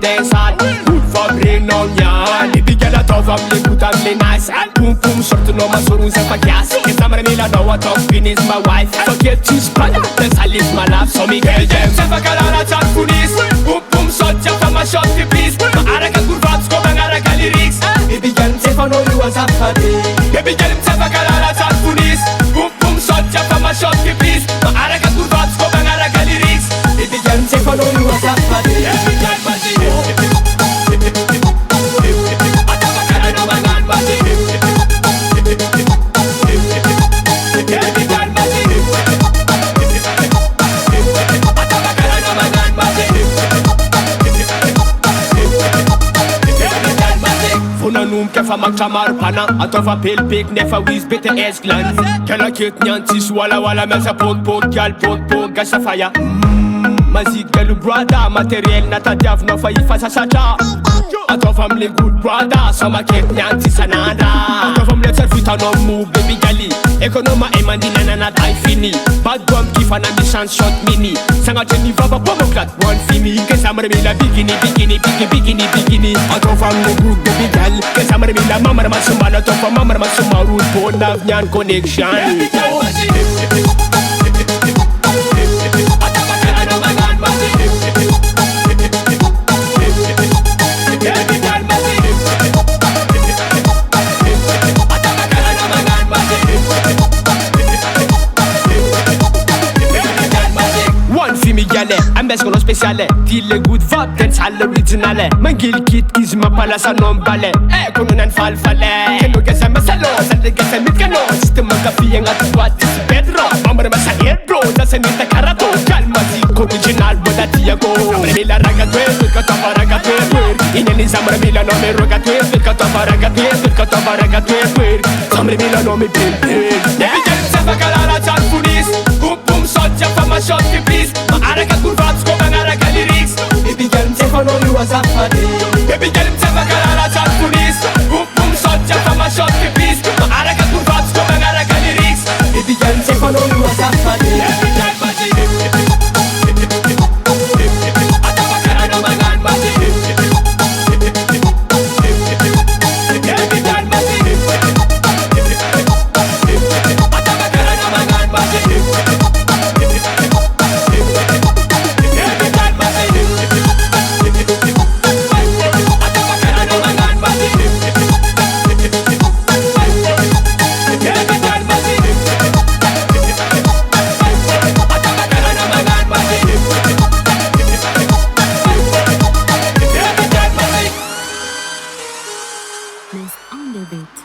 dance hard. Good for brain on yan. Baby girl atao amle good amle nice. Pum pum short no masorun sa pakias. Kesamre mila no what up finish my wife. Forget to spana. That's I live my life. So me girl them. Sefa kalala chat punis. Pum pum short ya for my short please. Maaraka kurvats ko bangaraka lyrics. Baby girl sefa no you was up for day. Baby girl sefa kalala chat punis. Pum pum short ya for my short please. Maaraka kurvats ko bangaraka lyrics. Baby girl sefa no you was up for day. Kefa magchamar pana atova pelpek nefa wis bete esglan kela ket nyantis wala wala mesa pot pot gal pot pot gasa fire mazik gelu brother materiel natadiaf no fa ifasa sacha atova mle good brother sama ket nyantis ananda atova mle servita no move baby gali ekonoma emandina na tai fini bad bomb kifana mi chance shot mini sanga cheni vaba pomoklat one fini kesamre mi la bikini bikini bikini bikini bikini atova mle good baby gal kesamre mi la mamar masumala tofa mamar masumaru bona nyan connection Ambes kono speciale Tille good vibe dance all originale Mangil kit kizma pala sa non bale kono nan fal fale Keno gesa masalo Sande gesa mitkano System magafi yang atu buat isi pedro Mamre masa airbro Nasa nita karato Kalma ziko original boda tiago Samre mila raga tue Filka tofa raga tue Ineni samre mila no me roga tue Filka tofa raga tue Filka tofa raga tue Samre mila no me pil pil Baby girl sefa kalala chan funis Boom boom shot ya fama shot ki please Maaraka kurvats ko bangaraka lyrics Baby girl sefa no you was up for day Baby girl sefa kalala chan funis Boom boom shot ya fama shot ki please Maaraka kurvats ko bangaraka lyrics Baby girl sefa no you was up for day On the beat.